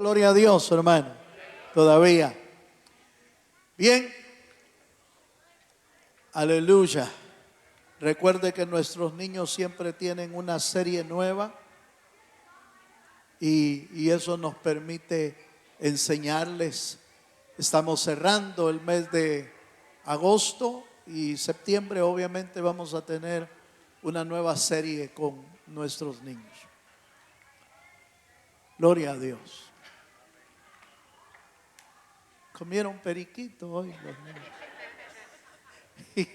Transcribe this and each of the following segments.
Gloria a Dios, hermano. Todavía. Bien. Aleluya. Recuerde que nuestros niños siempre tienen una serie nueva y eso nos permite enseñarles. Estamos cerrando el mes de agosto y septiembre obviamente vamos a tener una nueva serie con nuestros niños. Gloria a Dios. Comieron periquito hoy los niños.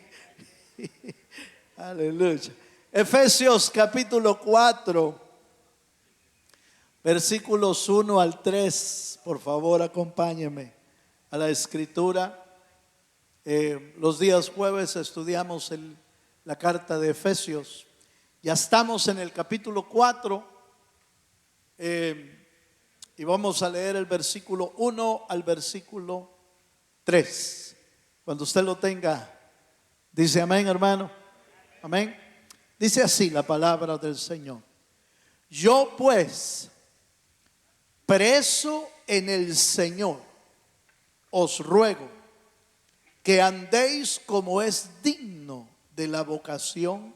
Aleluya. Efesios capítulo 4, versículos 1 al 3. Por favor, acompáñeme a la escritura. Los días jueves estudiamos la carta de Efesios. Ya estamos en el capítulo 4 y vamos a leer el versículo 1 al versículo 3. Cuando usted lo tenga, dice amén, hermano. Amén. Dice así la palabra del Señor. Yo pues, preso en el Señor, os ruego que andéis como es digno de la vocación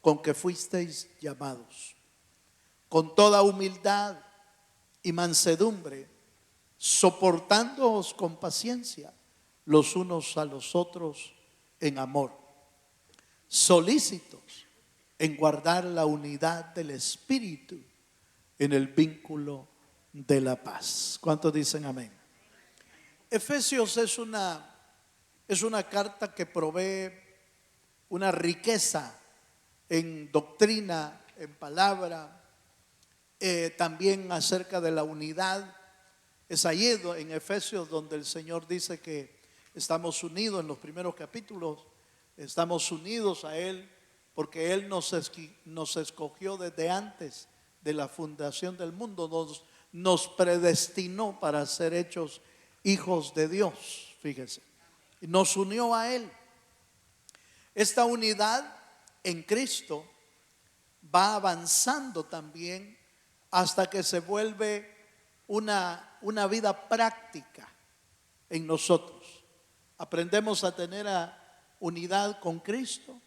con que fuisteis llamados, con toda humildad y mansedumbre, soportándoos con paciencia los unos a los otros en amor, solícitos en guardar la unidad del Espíritu en el vínculo de la paz. ¿Cuántos dicen amén? Efesios es una carta que provee una riqueza en doctrina, en palabra, también acerca de la unidad. Es ahí en Efesios donde el Señor dice que estamos unidos. En los primeros capítulos estamos unidos a Él porque Él nos escogió desde antes de la fundación del mundo, nos predestinó para ser hechos hijos de Dios. Fíjese, y nos unió a Él. Esta unidad en Cristo va avanzando también hasta que se vuelve una vida práctica en nosotros. Aprendemos a tener unidad con Cristo,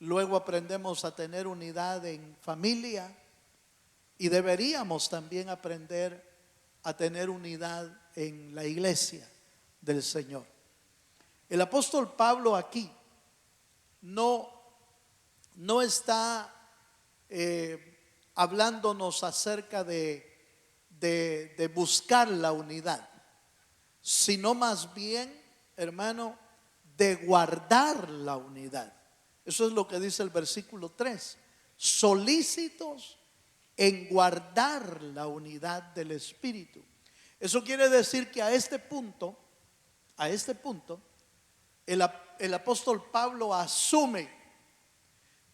luego aprendemos a tener unidad en familia y deberíamos también aprender a tener unidad en la iglesia del Señor. El apóstol Pablo aquí no está hablándonos acerca de buscar la unidad, sino más bien, hermano, de guardar la unidad. Eso es lo que dice el versículo 3. Solícitos en guardar la unidad del Espíritu. Eso quiere decir que a este punto, el apóstol Pablo asume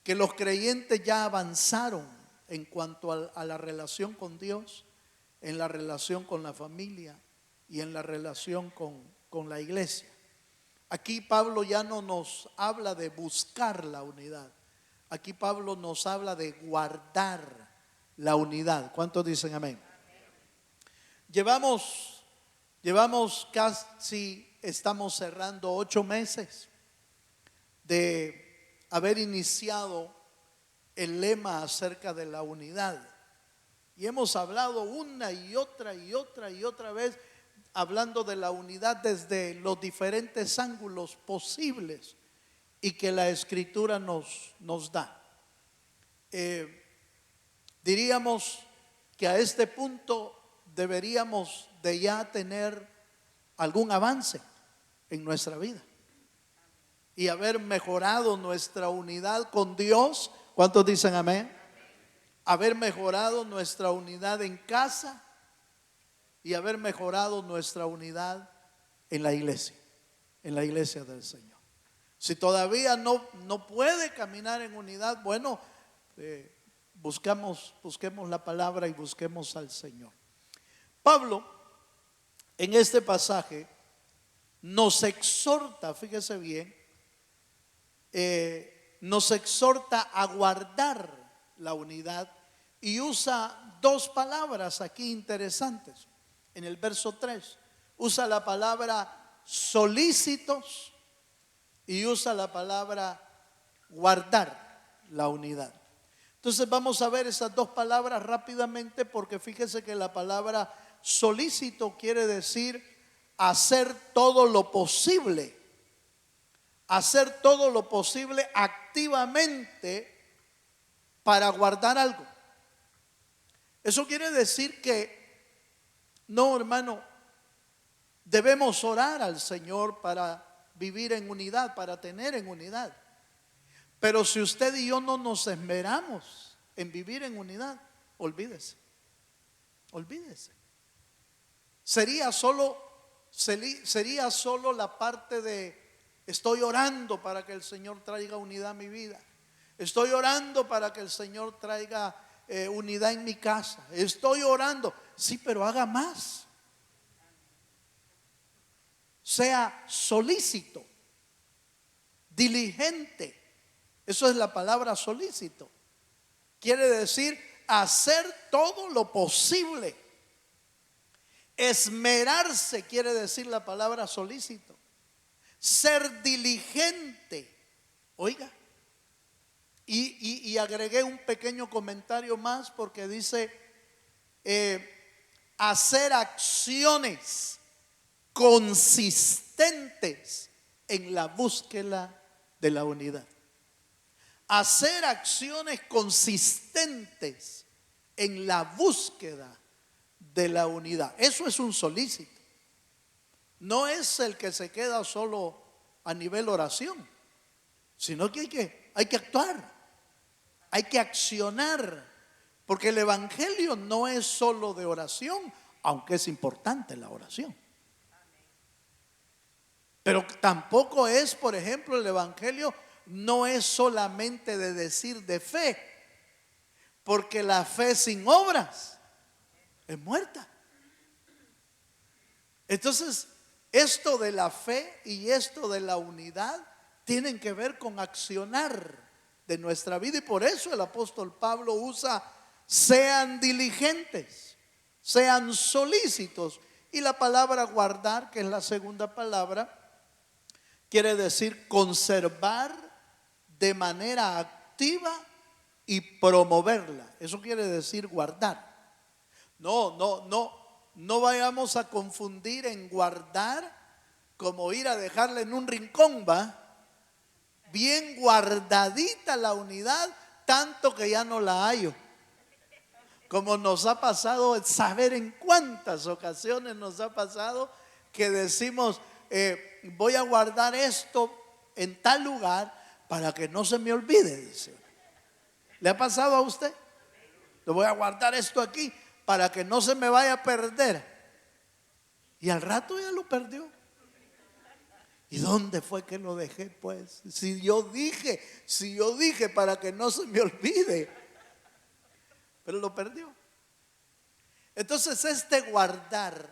que los creyentes ya avanzaron en cuanto a la relación con Dios, en la relación con la familia y en la relación con la iglesia. Aquí Pablo ya no nos habla de buscar la unidad. Aquí Pablo nos habla de guardar la unidad. ¿Cuántos dicen amén? Llevamos casi, estamos cerrando 8 meses de haber iniciado el lema acerca de la unidad. Y hemos hablado una y otra vez, hablando de la unidad desde los diferentes ángulos posibles y que la Escritura nos da. Diríamos que a este punto deberíamos de ya tener algún avance en nuestra vida y haber mejorado nuestra unidad con Dios. ¿Cuántos dicen amén? Haber mejorado nuestra unidad en casa y haber mejorado nuestra unidad en la iglesia del Señor. Si todavía no puede caminar en unidad, bueno, busquemos la palabra y busquemos al Señor. Pablo en este pasaje nos exhorta, fíjese bien, nos exhorta a guardar la unidad y usa 2 palabras aquí interesantes. en el verso 3, usa la palabra solícitos y usa la palabra guardar la unidad. Entonces vamos a ver esas dos palabras rápidamente, porque fíjese que la palabra solícito quiere decir hacer todo lo posible, hacer todo lo posible activamente para guardar algo. Eso quiere decir que, no, hermano, debemos orar al Señor para vivir en unidad, para tener en unidad. Pero si usted y yo no nos esmeramos en vivir en unidad, olvídese, olvídese. Sería solo la parte de estoy orando para que el Señor traiga unidad a mi vida. Estoy orando para que el Señor traiga unidad en mi casa. Estoy orando. Sí, pero haga más. Sea solícito, diligente. Eso es la palabra solícito. Quiere decir hacer todo lo posible. Esmerarse quiere decir la palabra solícito. Ser diligente. Oiga. Y agregué un pequeño comentario más, porque dice hacer acciones consistentes en la búsqueda de la unidad. Hacer acciones consistentes en la búsqueda de la unidad. Eso es un solícito. No es el que se queda solo a nivel oración, sino que hay que actuar. Hay que accionar, porque el evangelio no es solo de oración, aunque es importante la oración. Pero tampoco es, por ejemplo, el evangelio no es solamente de decir de fe, porque la fe sin obras es muerta. Entonces, esto de la fe y esto de la unidad tienen que ver con accionar de nuestra vida, y por eso el apóstol Pablo usa sean diligentes, sean solícitos, y la palabra guardar, que es la segunda palabra, quiere decir conservar de manera activa y promoverla. Eso quiere decir guardar. No vayamos a confundir en guardar como ir a dejarla en un rincón, ¿va? Bien guardadita la unidad, tanto que ya no la hallo. Como nos ha pasado, saber en cuántas ocasiones nos ha pasado que decimos, voy a guardar esto en tal lugar para que no se me olvide, dice. ¿Le ha pasado a usted? Le voy a guardar esto aquí para que no se me vaya a perder. Y al rato ya lo perdió. ¿Y dónde fue que lo dejé, pues? Si yo dije para que no se me olvide. Pero lo perdió. Entonces este guardar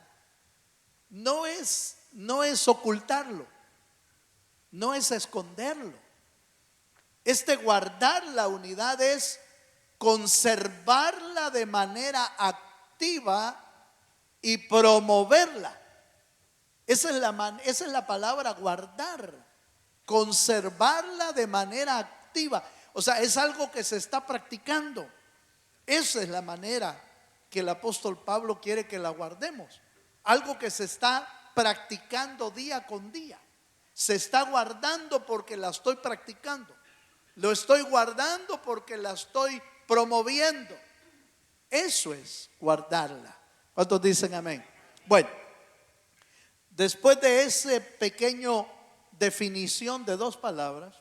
no es ocultarlo, no es esconderlo. Este guardar la unidad es conservarla de manera activa y promoverla. Esa es la palabra guardar, conservarla de manera activa. O sea, es algo que se está practicando. Esa es la manera que el apóstol Pablo quiere que la guardemos. Algo que se está practicando día con día. Se está guardando porque la estoy practicando. Lo estoy guardando porque la estoy promoviendo. Eso es guardarla. ¿Cuántos dicen amén? Bueno, después de ese pequeño definición de dos palabras,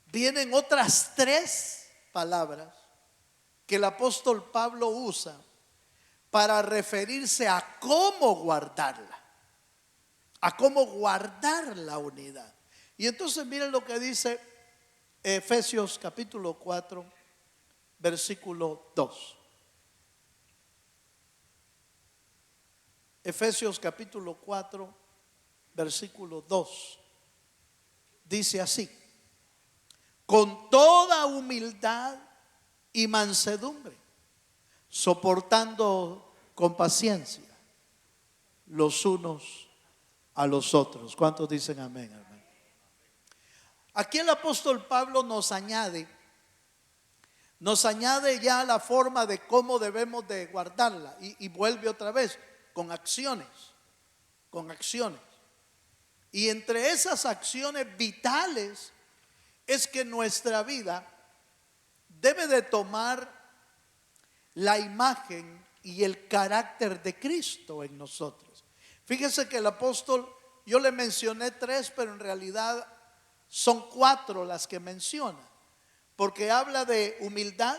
vienen otras tres palabras que el apóstol Pablo usa para referirse a cómo guardarla, a cómo guardar la unidad. Y entonces miren lo que dice Efesios capítulo 4, versículo 2. Efesios capítulo 4, versículo 2. Dice así: con toda humildad y mansedumbre, soportando con paciencia los unos a los otros. ¿Cuántos dicen amén, hermano? Aquí el apóstol Pablo nos añade ya la forma de cómo debemos de guardarla y vuelve otra vez con acciones, con acciones. Y entre esas acciones vitales es que nuestra vida debe de tomar la imagen y el carácter de Cristo en nosotros. Fíjese que el apóstol, yo le mencioné 3, pero en realidad son 4 las que menciona, porque habla de humildad,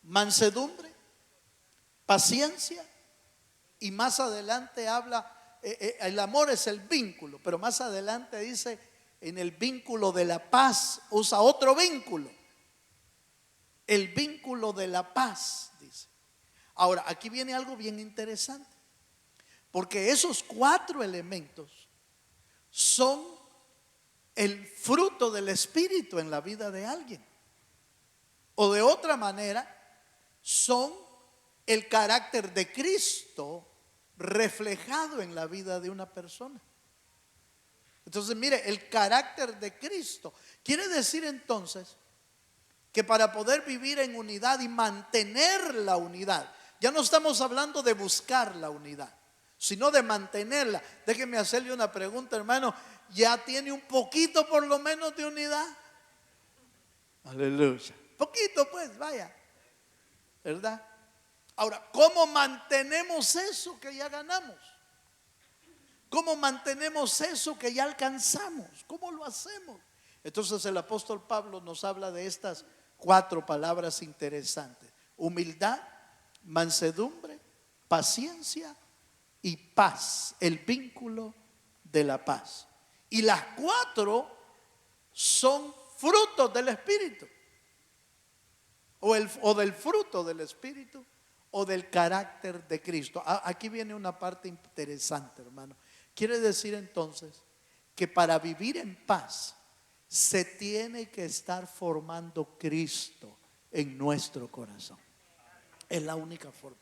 mansedumbre, paciencia, y más adelante habla, el amor es el vínculo, pero más adelante dice en el vínculo de la paz, usa otro vínculo, el vínculo de la paz, dice. Ahora, aquí viene algo bien interesante, porque esos 4 elementos son el fruto del Espíritu en la vida de alguien, o de otra manera son el carácter de Cristo reflejado en la vida de una persona. Entonces, mire, el carácter de Cristo quiere decir entonces que para poder vivir en unidad y mantener la unidad, ya no estamos hablando de buscar la unidad, sino de mantenerla. Déjeme hacerle una pregunta, hermano. ¿Ya tiene un poquito por lo menos de unidad? Aleluya. Poquito pues, vaya, ¿verdad? Ahora, ¿cómo mantenemos eso que ya ganamos? ¿Cómo mantenemos eso que ya alcanzamos? ¿Cómo lo hacemos? Entonces el apóstol Pablo nos habla de estas 4 palabras interesantes: humildad, mansedumbre, paciencia y paz, el vínculo de la paz. Y las 4 son frutos del Espíritu, o del fruto del Espíritu, o del carácter de Cristo. Aquí viene una parte interesante, hermano. Quiere decir entonces que para vivir en paz se tiene que estar formando Cristo en nuestro corazón. Es la única forma.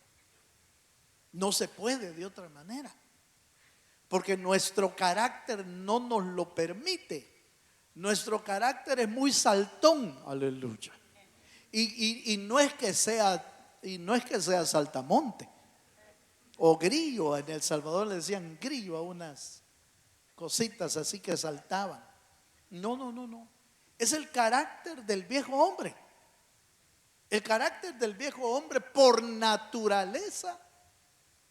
No se puede de otra manera, porque nuestro carácter no nos lo permite. Nuestro carácter es muy saltón, aleluya. Y no es que sea saltamonte o grillo. En El Salvador le decían grillo a unas cositas así que saltaban. No. Es el carácter del viejo hombre. El carácter del viejo hombre por naturaleza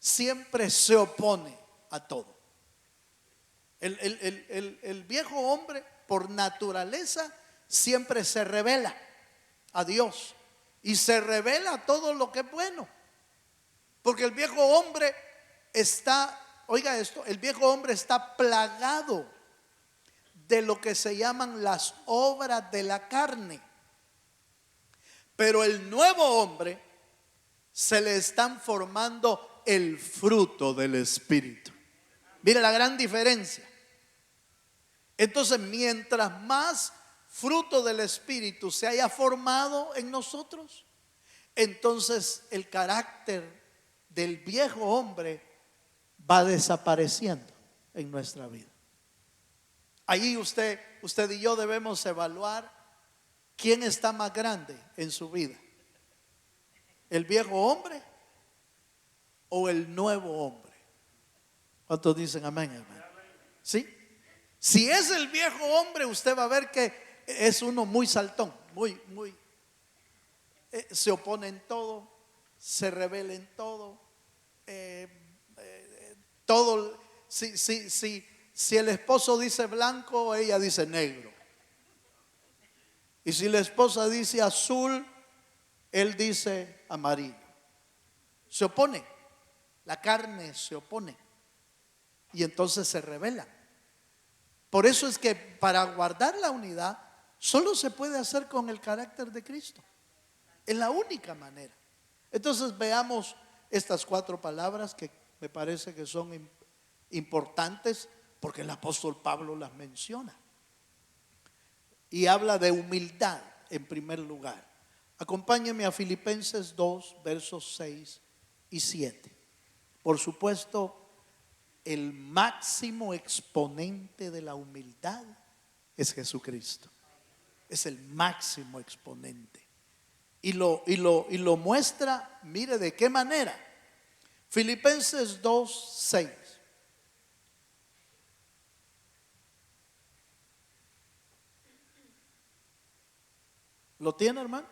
siempre se opone a todo. El viejo hombre por naturaleza siempre se revela a Dios y se revela a todo lo que es bueno, porque el viejo hombre está, oiga esto, el viejo hombre está plagado de lo que se llaman las obras de la carne, pero el nuevo hombre se le están formando el fruto del Espíritu. Mire la gran diferencia. Entonces, mientras más fruto del Espíritu se haya formado en nosotros, entonces el carácter del viejo hombre va desapareciendo en nuestra vida. Ahí usted y yo debemos evaluar quién está más grande en su vida: el viejo hombre o el nuevo hombre. ¿Cuántos dicen amén, hermano? ¿Sí? Si es el viejo hombre, usted va a ver que es uno muy saltón, muy se opone en todo, se revela en todo, todo. Si el esposo dice blanco, ella dice negro, y si la esposa dice azul, él dice amarillo. Se opone, la carne se opone, y entonces se revela. Por eso es que para guardar la unidad solo se puede hacer con el carácter de Cristo. Es la única manera. Entonces veamos estas 4 palabras que me parece que son importantes, porque el apóstol Pablo las menciona. Y habla de humildad en primer lugar. Acompáñenme a Filipenses 2, versos 6 y 7. Por supuesto, el máximo exponente de la humildad es Jesucristo. Es el máximo exponente. Y lo muestra, mire de qué manera. Filipenses 2:6. ¿Lo tiene, hermano?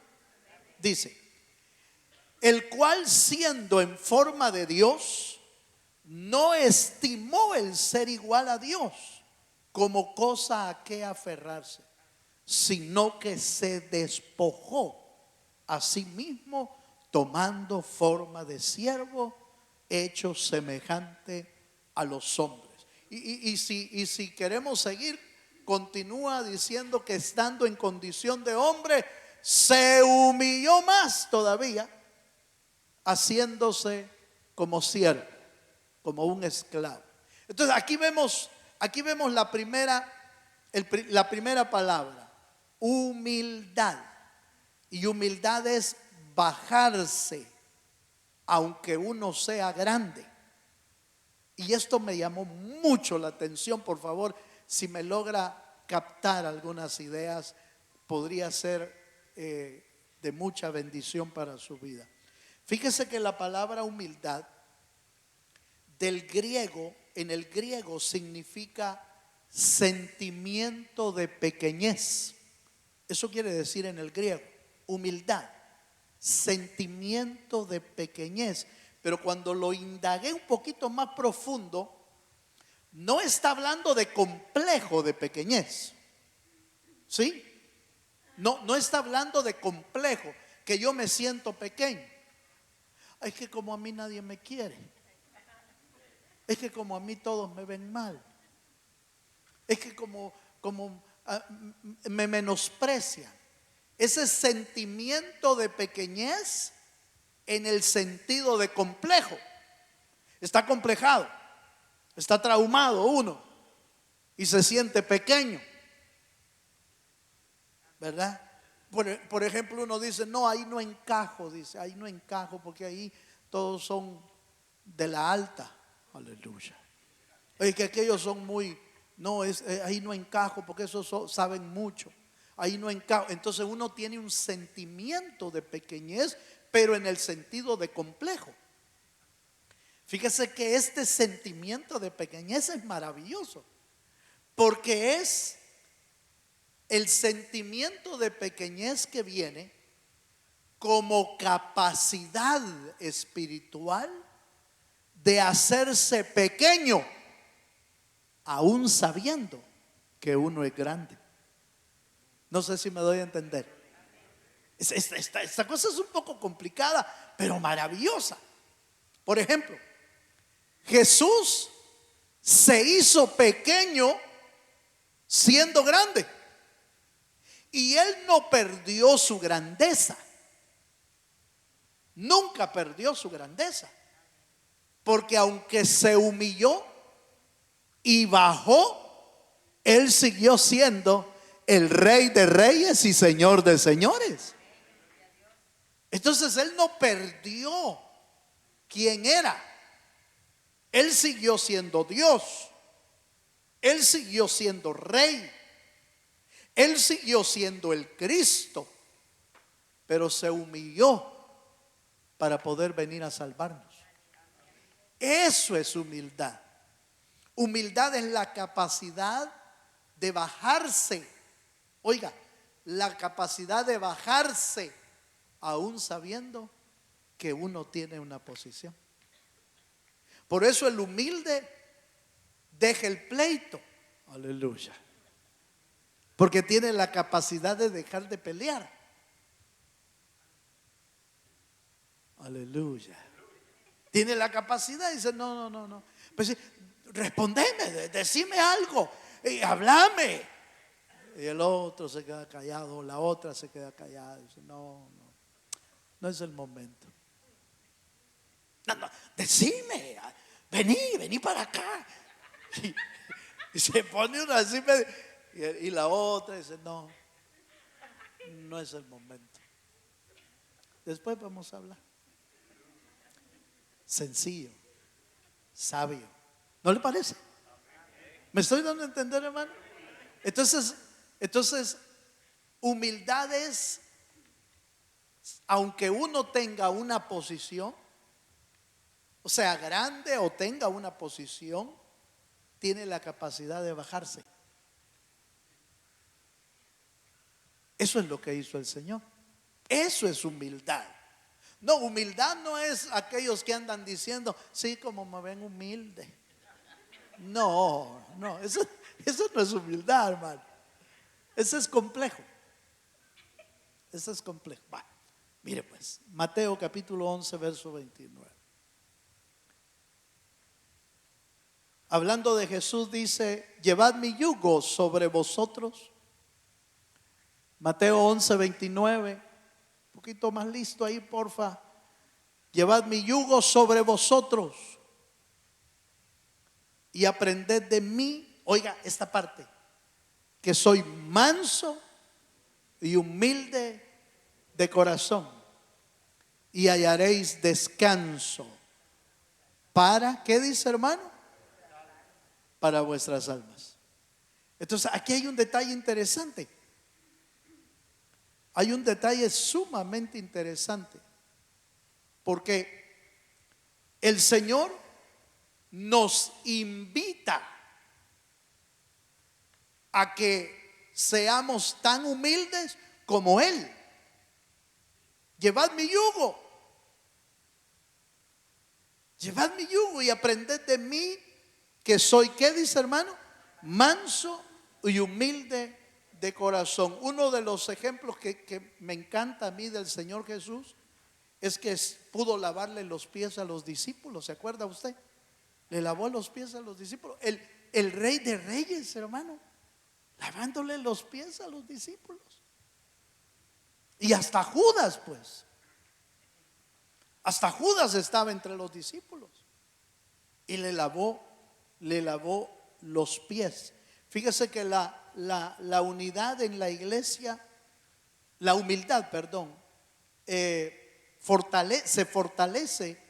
Dice, el cual siendo en forma de Dios, no estimó el ser igual a Dios como cosa a que aferrarse, sino que se despojó a sí mismo, tomando forma de siervo, hecho semejante a los hombres. Y si queremos seguir, continúa diciendo que estando en condición de hombre, se humilló más todavía, haciéndose como siervo, como un esclavo. Entonces aquí vemos la primera palabra, humildad. Y humildad es bajarse, aunque uno sea grande. Y esto me llamó mucho la atención. Por favor, si me logra captar algunas ideas, podría ser de mucha bendición para su vida. Fíjese que la palabra humildad en el griego significa sentimiento de pequeñez. Eso quiere decir en el griego, humildad, sentimiento de pequeñez. Pero cuando lo indagué un poquito más profundo, no está hablando de complejo de pequeñez. ¿Sí? No está hablando de complejo, que yo me siento pequeño. Es que como a mí nadie me quiere. Es que como a mí todos me ven mal. Es que como me menosprecian. Ese sentimiento de pequeñez en el sentido de complejo. Está complejado, está traumado uno y se siente pequeño, ¿verdad? Por ejemplo, uno dice, no, ahí no encajo, dice, ahí no encajo porque ahí todos son de la alta. Aleluya. Oye, que aquellos son muy, no, ahí no encajo porque esos saben mucho. Ahí no encajo. Entonces uno tiene un sentimiento de pequeñez, pero en el sentido de complejo. Fíjese que este sentimiento de pequeñez es maravilloso, porque es el sentimiento de pequeñez que viene como capacidad espiritual de hacerse pequeño, aún sabiendo que uno es grande. No sé si me doy a entender. Esta cosa es un poco complicada, pero maravillosa. Por ejemplo, Jesús se hizo pequeño siendo grande. Y Él no perdió su grandeza. Nunca perdió su grandeza. Porque aunque se humilló y bajó, Él siguió siendo el Rey de Reyes y Señor de Señores. Entonces Él no perdió quién era. Él siguió siendo Dios. Él siguió siendo Rey. Él siguió siendo el Cristo. Pero se humilló para poder venir a salvarnos. Eso es humildad. Humildad es la capacidad de bajarse. Oiga, la capacidad de bajarse aún sabiendo que uno tiene una posición. Por eso el humilde deja el pleito. Aleluya. Porque tiene la capacidad de dejar de pelear. Aleluya. Tiene la capacidad y dice, no. Pues sí, respondeme, decime algo, háblame. Y el otro se queda callado, la otra se queda callada. Dice, no es el momento. No, decime, vení para acá. Y se pone una así y la otra dice, no es el momento. Después vamos a hablar. Sencillo, sabio. ¿No le parece? ¿Me estoy dando a entender, hermano? Entonces, humildad es, aunque uno tenga una posición, o sea, grande o tenga una posición, tiene la capacidad de bajarse. Eso es lo que hizo el Señor. Eso es humildad. No, humildad no es aquellos que andan diciendo, sí, como me ven humilde. No, eso no es humildad, hermano. Eso es complejo. Eso es complejo. Va, mire pues, Mateo capítulo 11, verso 29. Hablando de Jesús dice, llevad mi yugo sobre vosotros. Mateo 11, 29. Un poquito más listo ahí, porfa. Llevad mi yugo sobre vosotros y aprended de mí. Oiga esta parte, que soy manso y humilde de corazón, y hallaréis descanso. ¿Para qué dice, hermano? Para vuestras almas. Entonces aquí hay un detalle interesante. Hay un detalle sumamente interesante, porque el Señor nos invita a que seamos tan humildes como Él. Llevad mi yugo. Llevad mi yugo y aprended de mí, que soy, ¿qué dice, hermano? Manso y humilde de corazón. Uno de los ejemplos que me encanta a mí del Señor Jesús es que pudo lavarle los pies a los discípulos. ¿Se acuerda usted? Le lavó los pies a los discípulos. El Rey de Reyes, hermano, lavándole los pies a los discípulos. Y hasta Judas, pues. Hasta Judas estaba entre los discípulos. Y le lavó los pies. Fíjese que la unidad en la iglesia, la humildad, perdón, se fortalece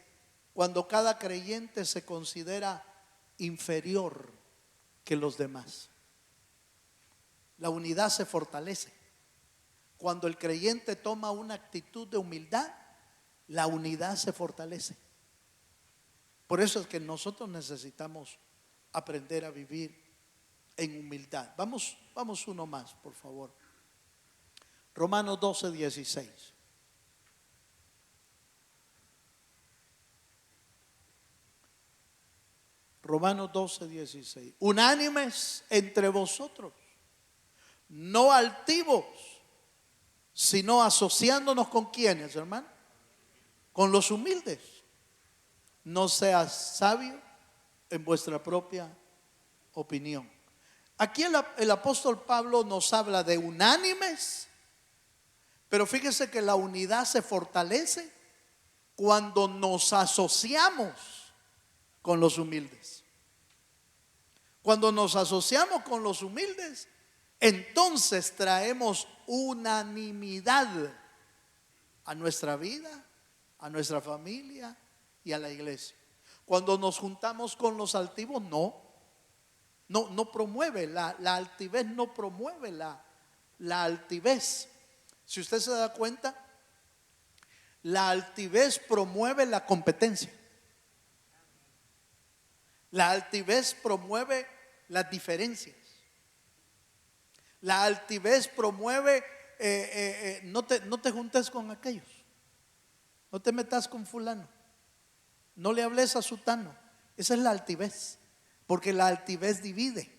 cuando cada creyente se considera inferior que los demás. La unidad se fortalece cuando el creyente toma una actitud de humildad. La unidad se fortalece. Por eso es que nosotros necesitamos aprender a vivir en humildad. Vamos uno más, por favor. Romanos 12, 16. Romanos 12, 16. Unánimes entre vosotros, no altivos, sino asociándonos con quienes, hermano, con los humildes. No seas sabio en vuestra propia opinión. Aquí el apóstol Pablo nos habla de unánimes, pero fíjese que la unidad se fortalece cuando nos asociamos con los humildes. Cuando nos asociamos con los humildes, entonces traemos unanimidad a nuestra vida, a nuestra familia y a la iglesia. Cuando nos juntamos con los altivos, no promueve la altivez, no promueve la altivez. Si usted se da cuenta, la altivez promueve la competencia. La altivez promueve las diferencias. La altivez promueve no te juntes con aquellos, no te metas con fulano, no le hables a sutano. Esa es la altivez, porque la altivez divide.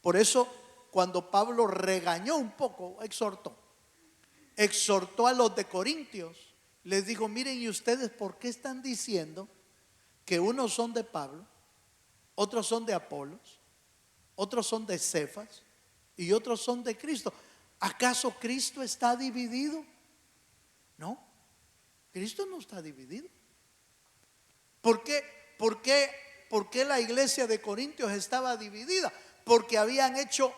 Por eso cuando Pablo regañó un poco, exhortó a los de Corintios, les dijo: miren, ¿y ustedes por qué están diciendo que unos son de Pablo, otros son de Apolos, otros son de Cefas y otros son de Cristo? ¿Acaso Cristo está dividido? No, Cristo no está dividido. ¿Por qué la iglesia de Corintios estaba dividida? Porque habían hecho,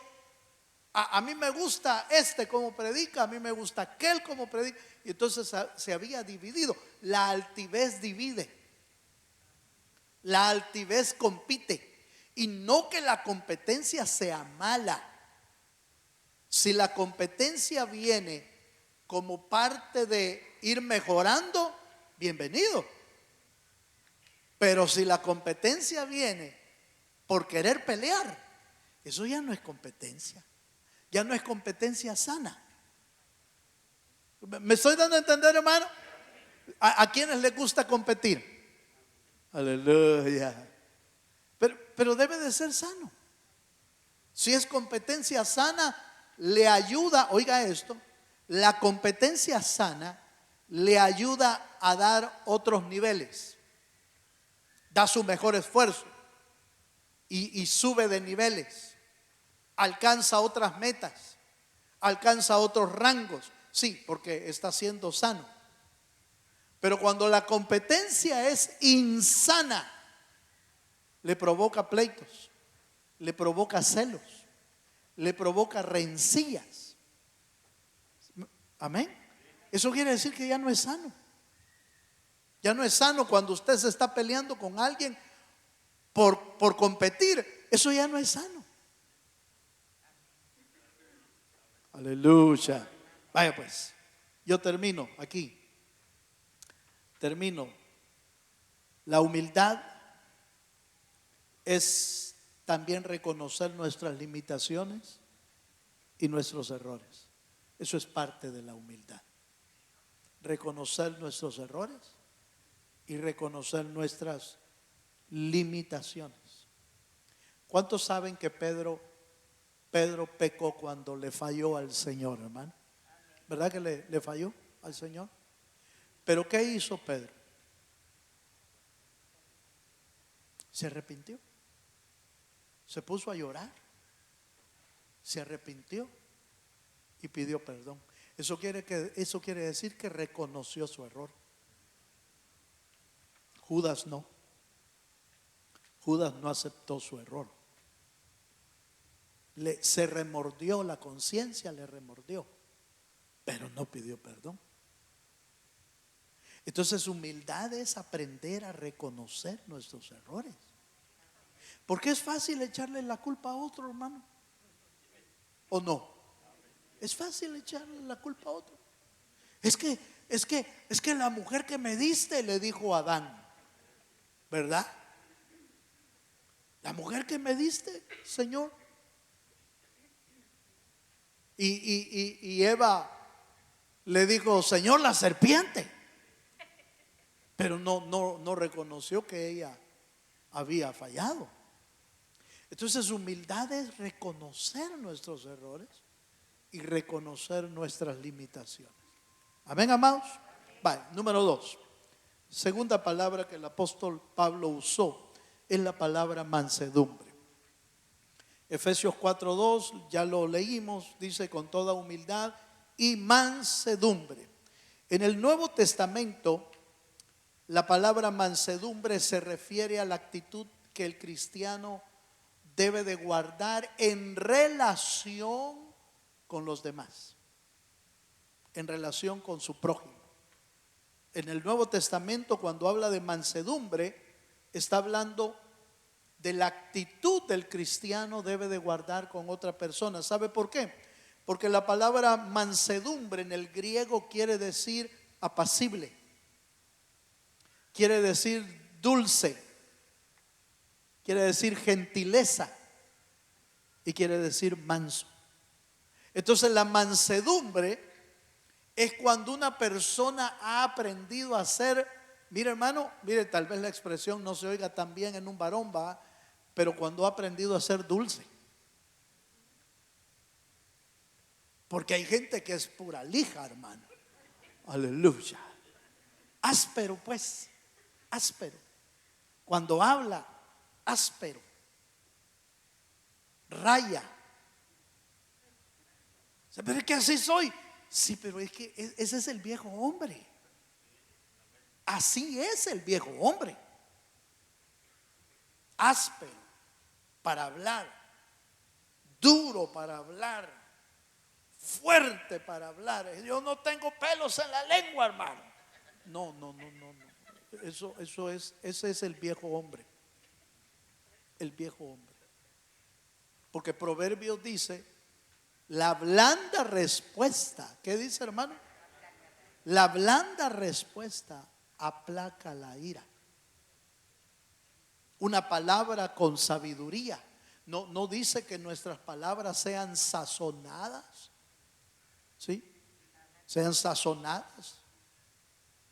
a mí me gusta como predica, a mí me gusta aquel como predica, y entonces se había dividido. La altivez divide. La altivez compite. Y no que la competencia sea mala. Si la competencia viene como parte de ir mejorando, bienvenido. Pero si la competencia viene por querer pelear, eso ya no es competencia. Ya no es competencia sana. ¿Me estoy dando a entender, hermano? ¿A quienes les gusta competir? Aleluya. Pero debe de ser sano. Si es competencia sana, le ayuda, oiga esto, la competencia sana le ayuda a dar otros niveles. Da su mejor esfuerzo y sube de niveles. Alcanza otras metas, alcanza otros rangos. Sí, porque está siendo sano. Pero cuando la competencia es insana, le provoca pleitos, le provoca celos, le provoca rencillas. Amén. Eso quiere decir que ya no es sano. Ya no es sano cuando usted se está peleando con alguien por competir. Eso ya no es sano. Aleluya. Vaya pues, yo termino aquí. Termino. La humildad es también reconocer nuestras limitaciones y nuestros errores. Eso es parte de la humildad. Reconocer nuestros errores y reconocer nuestras limitaciones. ¿Cuántos saben que Pedro pecó cuando le falló al Señor, hermano? ¿Verdad que le falló al Señor? Pero ¿qué hizo Pedro? Se arrepintió. Se puso a llorar. Se arrepintió y pidió perdón. Eso quiere decir que reconoció su error. Judas no. Judas no aceptó su error. Se remordió, la conciencia le remordió, pero no pidió perdón. Entonces, humildad es aprender a reconocer nuestros errores. Porque es fácil echarle la culpa a otro, hermano. ¿O no? Es fácil echarle la culpa a otro. Es que la mujer que me diste, le dijo a Adán, ¿verdad? La mujer que me diste, Señor. Y Eva le dijo, Señor, la serpiente. Pero no reconoció que ella había fallado. Entonces, humildad es reconocer nuestros errores y reconocer nuestras limitaciones. Amén, amados. Vale, número 2. Segunda palabra que el apóstol Pablo usó es la palabra mansedumbre. Efesios 4:2, ya lo leímos, dice con toda humildad y mansedumbre. En el Nuevo Testamento, la palabra mansedumbre se refiere a la actitud que el cristiano debe de guardar en relación con los demás, en relación con su prójimo. En el Nuevo Testamento, cuando habla de mansedumbre, está hablando de la actitud del cristiano debe de guardar con otra persona. ¿Sabe por qué? Porque la palabra mansedumbre en el griego quiere decir apacible, quiere decir dulce, quiere decir gentileza y quiere decir manso. Entonces, la mansedumbre es cuando una persona ha aprendido a ser, mire hermano, mire, tal vez la expresión no se oiga tan bien en un varón, va, pero cuando ha aprendido a ser dulce. Porque hay gente que es pura lija, hermano. Aleluya. Áspero, pues, áspero. Cuando habla, áspero. Raya. Pero es que así soy. Sí, pero es que ese es el viejo hombre. Así es el viejo hombre. Áspero para hablar, duro para hablar, fuerte para hablar. Yo no tengo pelos en la lengua, hermano. No. Ese es el viejo hombre. el viejo hombre. Porque Proverbios dice, la blanda respuesta, ¿qué dice, hermano? La blanda respuesta aplaca la ira. Una palabra con sabiduría. No dice que nuestras palabras sean sazonadas, ¿sí? Sean sazonadas.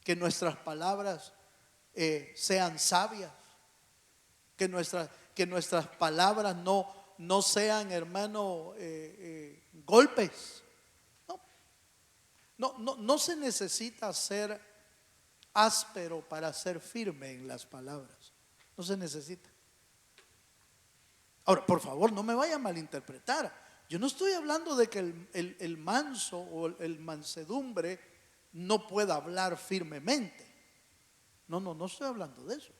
Que nuestras palabras sean sabias. Que nuestras palabras no sean, hermano, golpes. No se necesita ser áspero para ser firme en las palabras. No se necesita. Ahora, por favor, no me vaya a malinterpretar. Yo no estoy hablando de que el manso o el mansedumbre no pueda hablar firmemente. No estoy hablando de eso.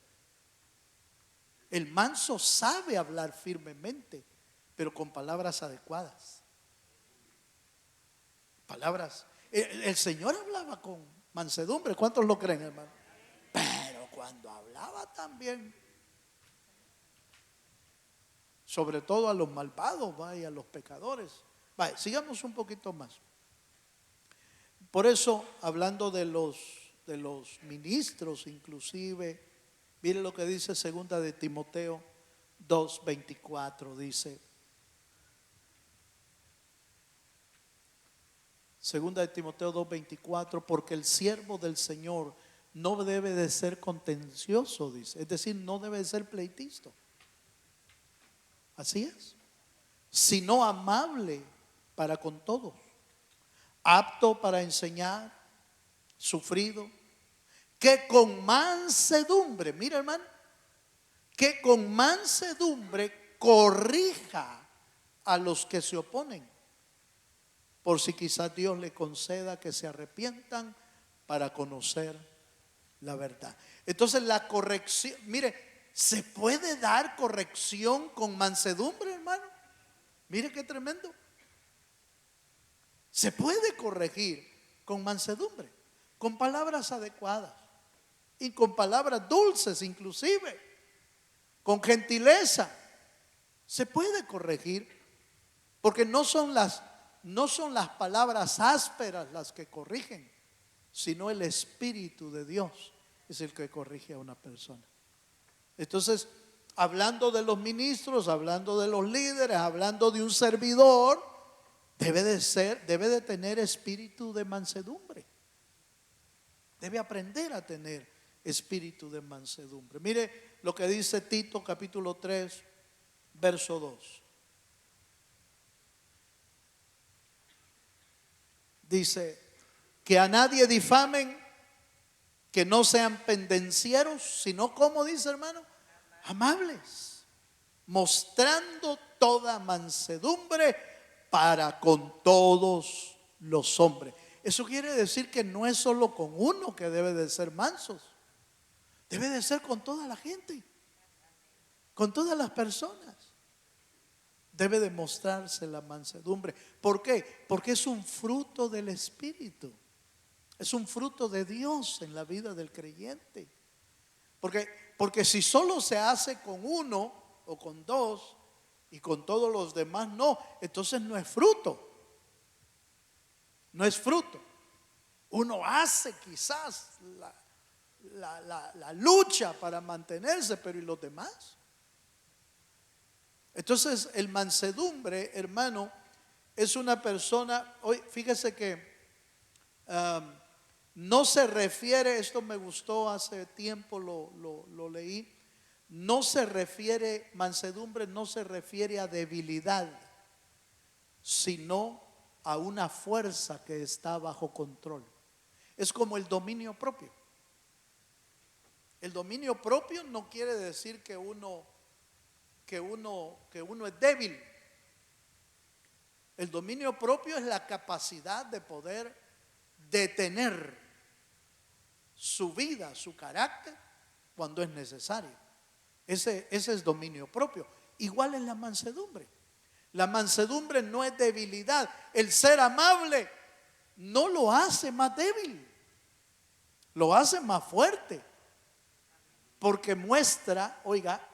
El manso sabe hablar firmemente, pero con palabras adecuadas. Palabras. El Señor hablaba con mansedumbre. ¿Cuántos lo creen, hermano? Pero cuando hablaba también, sobre todo a los malvados, y a los pecadores. Sigamos un poquito más. Por eso, hablando de los ministros, inclusive, mire lo que dice segunda de Timoteo 2:24, dice. Segunda de Timoteo 2:24, porque el siervo del Señor no debe de ser contencioso, dice. Es decir, no debe de ser pleitista. Así es. Sino amable para con todos, apto para enseñar, sufrido, que con mansedumbre, mira, hermano, que con mansedumbre corrija a los que se oponen, por si quizás Dios le conceda que se arrepientan para conocer la verdad. Entonces la corrección, mire, ¿se puede dar corrección con mansedumbre, hermano? Mire qué tremendo. Se puede corregir con mansedumbre, con palabras adecuadas y con palabras dulces, inclusive con gentileza. Se puede corregir, porque no son las palabras ásperas las que corrigen, sino el Espíritu de Dios es el que corrige a una persona. Entonces, hablando de los ministros, hablando de los líderes, hablando de un servidor, debe de tener espíritu de mansedumbre. Debe aprender a tener espíritu de mansedumbre. Mire lo que dice Tito capítulo 3, verso 2. Dice, que a nadie difamen, que no sean pendencieros, sino, como dice, hermano, amables, mostrando toda mansedumbre para con todos los hombres. Eso quiere decir que no es solo con uno que debe de ser mansos, debe de ser con toda la gente, con todas las personas. Debe de mostrarse la mansedumbre. ¿Por qué? Porque es un fruto del Espíritu. Es un fruto de Dios en la vida del creyente. Porque si solo se hace con uno o con dos y con todos los demás no, entonces no es fruto. No es fruto. Uno hace quizás la lucha para mantenerse, pero ¿y los demás? Entonces el mansedumbre, hermano, es una persona, hoy fíjese que no se refiere, esto me gustó hace tiempo, lo leí, no se refiere, mansedumbre no se refiere a debilidad, sino a una fuerza que está bajo control. Es como el dominio propio. El dominio propio no quiere decir que uno es débil. El dominio propio es la capacidad de poder detener su vida, su carácter, cuando es necesario. Ese es dominio propio. Igual es la mansedumbre. La mansedumbre no es debilidad. El ser amable no lo hace más débil, lo hace más fuerte, porque muestra, oiga,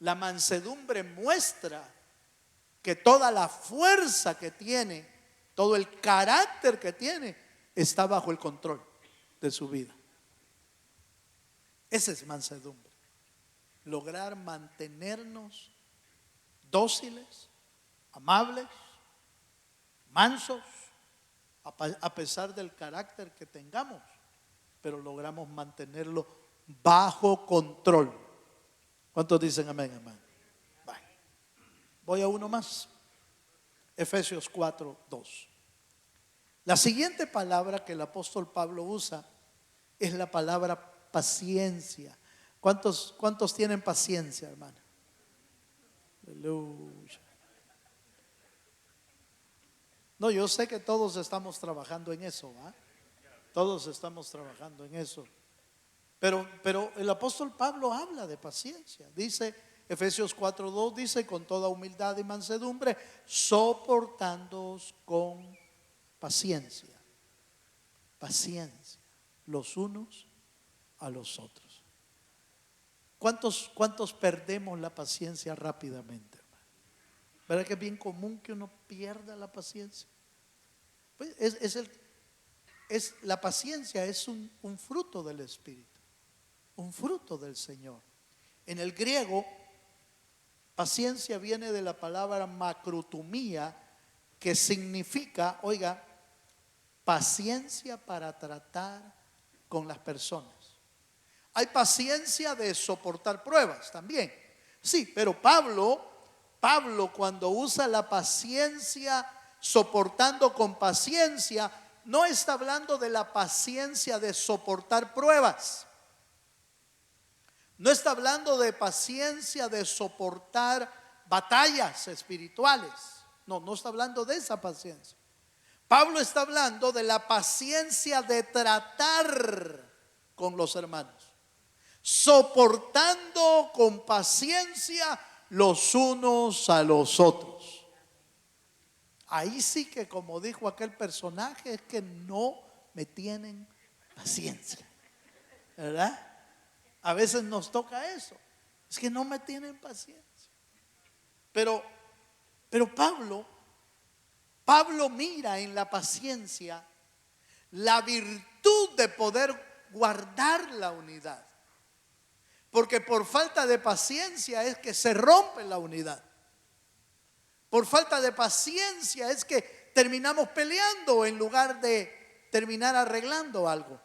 La mansedumbre muestra que toda la fuerza que tiene, todo el carácter que tiene, está bajo el control de su vida. Esa es mansedumbre. Lograr mantenernos dóciles, amables, mansos, a pesar del carácter que tengamos, pero logramos mantenerlo bajo control. ¿Cuántos dicen amén, amén? Voy a uno más. Efesios 4:2. La siguiente palabra que el apóstol Pablo usa es la palabra paciencia. ¿Cuántos tienen paciencia, hermano? Aleluya. No, yo sé que todos estamos trabajando en eso, ¿va? Todos estamos trabajando en eso. Pero el apóstol Pablo habla de paciencia. Dice, Efesios 4:2 dice, con toda humildad y mansedumbre, soportándoos con paciencia. Paciencia, los unos a los otros. ¿Cuántos perdemos la paciencia rápidamente, hermano? ¿Verdad que es bien común que uno pierda la paciencia? Pues la paciencia es un fruto del Espíritu, un fruto del Señor. En el griego, paciencia viene de la palabra macrotumía, que significa, oiga, paciencia para tratar con las personas. Hay paciencia de soportar pruebas también. Sí, pero Pablo cuando usa la paciencia, soportando con paciencia, no está hablando de la paciencia de soportar pruebas. No está hablando de paciencia de soportar batallas espirituales. No está hablando de esa paciencia. Pablo está hablando de la paciencia de tratar con los hermanos, soportando con paciencia los unos a los otros. Ahí sí que, como dijo aquel personaje, es que no me tienen paciencia, ¿verdad? A veces nos toca eso, es que no me tienen paciencia. Pero Pablo mira en la paciencia la virtud de poder guardar la unidad. Porque por falta de paciencia es que se rompe la unidad. Por falta de paciencia es que terminamos peleando en lugar de terminar arreglando algo.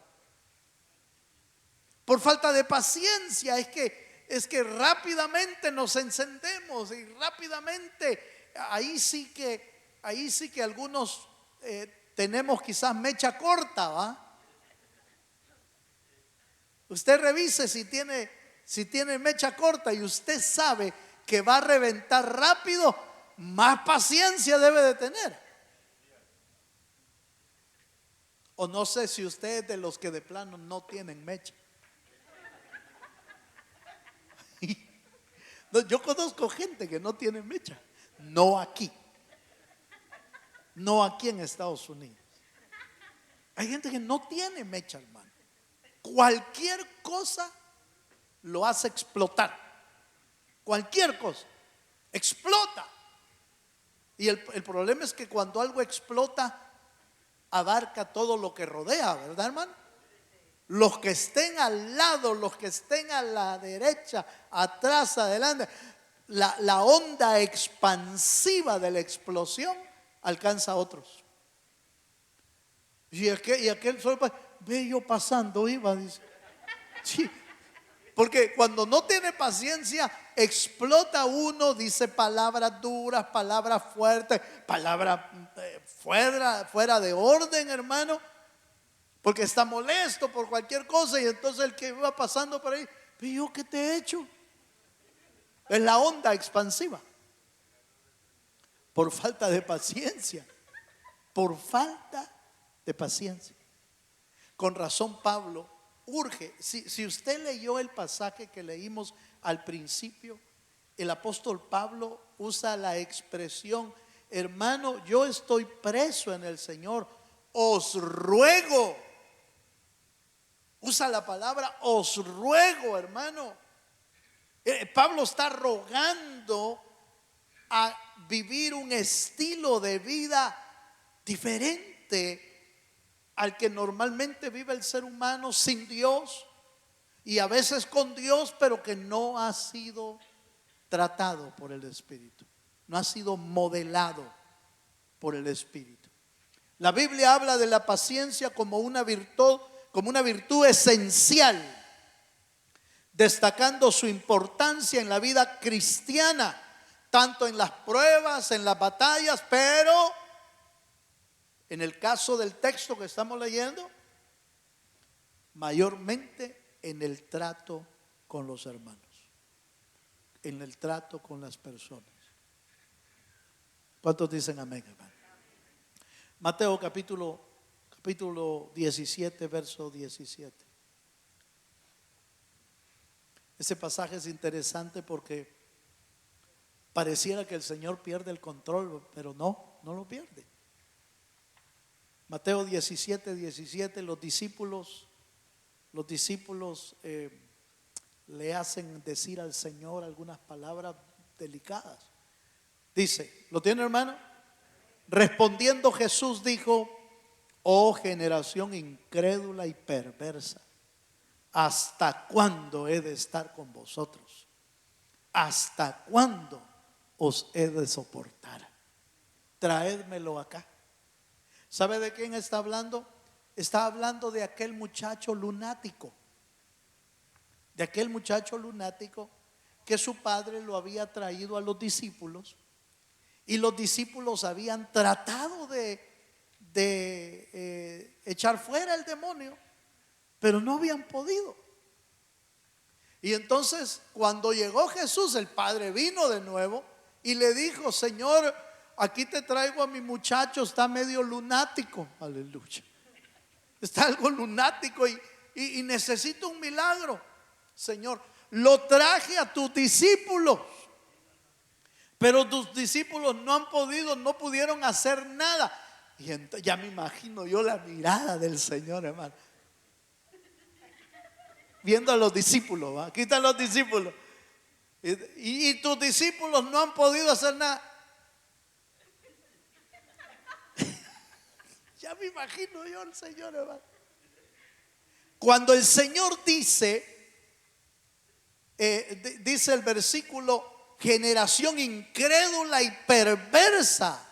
Por falta de paciencia es que rápidamente nos encendemos y rápidamente ahí sí que algunos tenemos quizás mecha corta, ¿va? Usted revise si tiene mecha corta y usted sabe que va a reventar rápido, más paciencia debe de tener. O no sé si usted es de los que de plano no tienen mecha. Yo conozco gente que no tiene mecha. No aquí en Estados Unidos. Hay gente que no tiene mecha, hermano. Cualquier cosa lo hace explotar. Cualquier cosa explota. Y el problema es que cuando algo explota, abarca todo lo que rodea, ¿verdad, hermano? Los que estén al lado, los que estén a la derecha, atrás, adelante, la onda expansiva de la explosión alcanza a otros. Y aquel solo ve yo pasando, iba, dice. Sí, porque cuando no tiene paciencia, explota uno, dice palabras duras, palabras fuertes, palabras fuera de orden, hermano. Porque está molesto por cualquier cosa y entonces el que va pasando por ahí, ¿pero yo qué te he hecho? Es la onda expansiva. Por falta de paciencia. Por falta de paciencia. Con razón Pablo urge. Si usted leyó el pasaje que leímos al principio, el apóstol Pablo usa la expresión, hermano, yo estoy preso en el Señor, os ruego. Usa la palabra os ruego, hermano. Pablo está rogando a vivir un estilo de vida diferente al que normalmente vive el ser humano sin Dios y a veces con Dios, pero que no ha sido tratado por el Espíritu, no ha sido modelado por el Espíritu. La Biblia habla de la paciencia como una virtud esencial, destacando su importancia en la vida cristiana, tanto en las pruebas, en las batallas, pero en el caso del texto que estamos leyendo, mayormente en el trato con los hermanos, en el trato con las personas. ¿Cuántos dicen amén, hermano? Mateo capítulo 17, verso 17. Ese pasaje es interesante porque pareciera que el Señor pierde el control, pero no lo pierde. Mateo 17, 17, los discípulos le hacen decir al Señor algunas palabras delicadas. Dice, ¿lo tiene, hermano? Respondiendo Jesús dijo: oh generación incrédula y perversa, ¿hasta cuándo he de estar con vosotros? ¿Hasta cuándo os he de soportar? Traédmelo acá. ¿Sabe de quién está hablando? Está hablando de aquel muchacho lunático. De aquel muchacho lunático que su padre lo había traído a los discípulos y los discípulos habían tratado de echar fuera el demonio, pero no habían podido. Y entonces cuando llegó Jesús, el padre vino de nuevo y le dijo: Señor, aquí te traigo a mi muchacho, está medio lunático. Aleluya. Está algo lunático y necesito un milagro. Señor, lo traje a tus discípulos, pero tus discípulos no pudieron hacer nada. Y entonces, ya me imagino yo la mirada del Señor, hermano, viendo a los discípulos, ¿va? Aquí están los discípulos y tus discípulos no han podido hacer nada. Ya me imagino yo al Señor, hermano. Cuando el Señor dice el versículo, generación incrédula y perversa,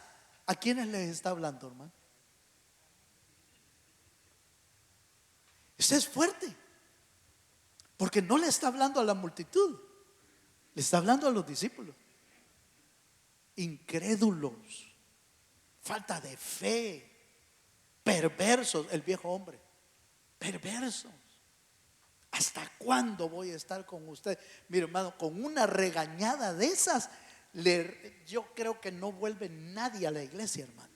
¿a quiénes les está hablando, hermano? Eso es fuerte, porque no le está hablando a la multitud, le está hablando a los discípulos. Incrédulos, falta de fe, perversos, el viejo hombre, perversos. ¿Hasta cuándo voy a estar con usted? Mire, hermano, con una regañada de esas, yo creo que no vuelve nadie a la iglesia, hermano.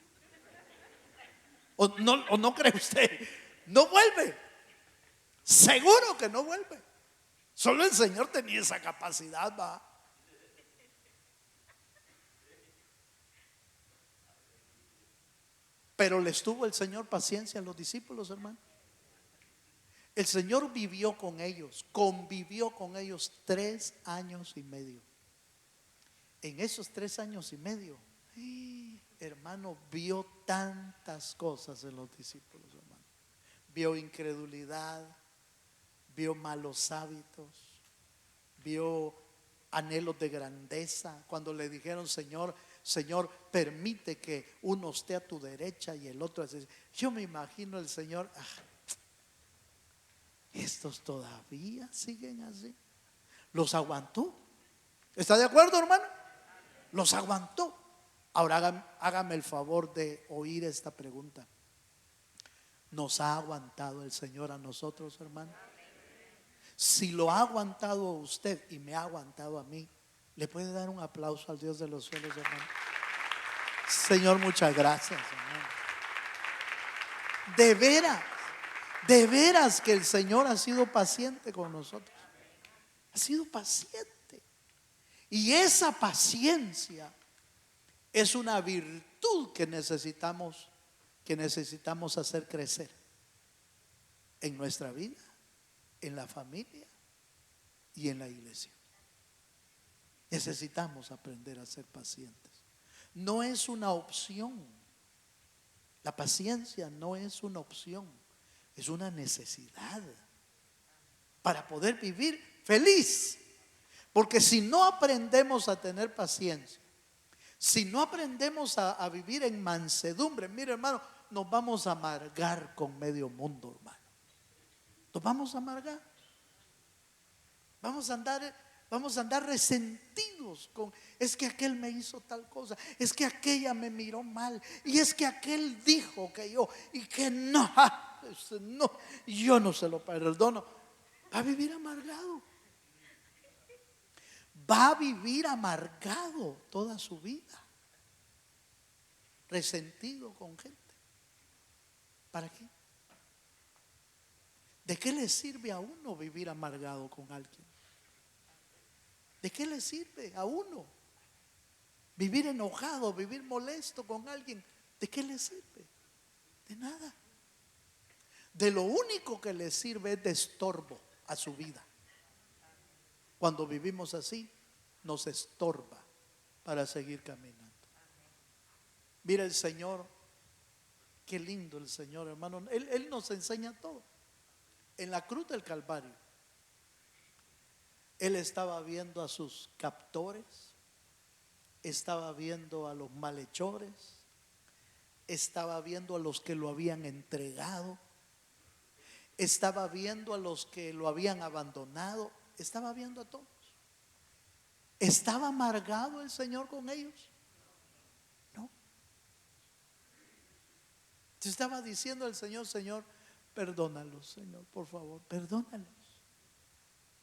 ¿O no cree usted? No vuelve. Seguro que no vuelve. Solo el Señor tenía esa capacidad, va. Pero les tuvo el Señor paciencia a los discípulos, hermano. El Señor vivió con ellos, convivió con ellos 3 años y medio. En esos 3 años y medio, hermano, vio tantas cosas en los discípulos, hermano. Vio incredulidad, vio malos hábitos, vio anhelos de grandeza. Cuando le dijeron: Señor, permite que uno esté a tu derecha y el otro así. Yo me imagino el Señor: estos todavía siguen así. Los aguantó. ¿Está de acuerdo, hermano? Los aguantó. Ahora hágame el favor de oír esta pregunta. ¿Nos ha aguantado el Señor a nosotros, hermano? Si lo ha aguantado a usted y me ha aguantado a mí, ¿le puede dar un aplauso al Dios de los cielos, hermano? Señor, muchas gracias, hermano. De veras que el Señor ha sido paciente con nosotros. Ha sido paciente. Y esa paciencia es una virtud que necesitamos hacer crecer en nuestra vida, en la familia y en la iglesia. Necesitamos aprender a ser pacientes. No es una opción. La paciencia no es una opción, es una necesidad para poder vivir feliz. Porque si no aprendemos a tener paciencia, si no aprendemos a vivir en mansedumbre, mire hermano, nos vamos a amargar con medio mundo, hermano. Nos vamos a amargar. Vamos a andar resentidos con, es que aquel me hizo tal cosa, es que aquella me miró mal, y es que aquel dijo que yo, y que no, no, yo no se lo perdono. Va a vivir amargado. Va a vivir amargado toda su vida, resentido con gente. ¿Para qué? ¿De qué le sirve a uno vivir amargado con alguien? ¿De qué le sirve a uno vivir enojado, vivir molesto con alguien? ¿De qué le sirve? De nada. De lo único que le sirve es de estorbo a su vida. Cuando vivimos así, nos estorba para seguir caminando. Mira el Señor, qué lindo el Señor, hermano. Él nos enseña todo. En la cruz del Calvario, Él estaba viendo a sus captores, estaba viendo a los malhechores, estaba viendo a los que lo habían entregado, estaba viendo a los que lo habían abandonado, estaba viendo a todos. ¿Estaba amargado el Señor con ellos? No. Se estaba diciendo al Señor, Señor, perdónalos, Señor, por favor, perdónalos.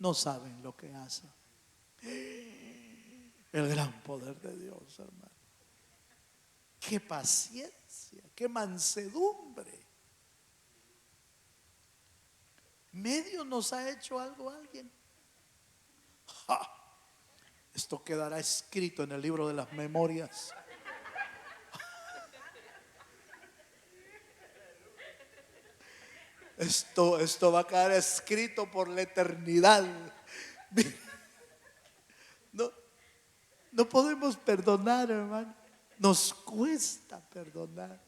No saben lo que hacen. El gran poder de Dios, hermano. Qué paciencia, qué mansedumbre. ¿Medio nos ha hecho algo alguien? ¡Ja! Esto quedará escrito en el libro de las memorias. Esto va a quedar escrito por la eternidad. No podemos perdonar, hermano. Nos cuesta perdonar.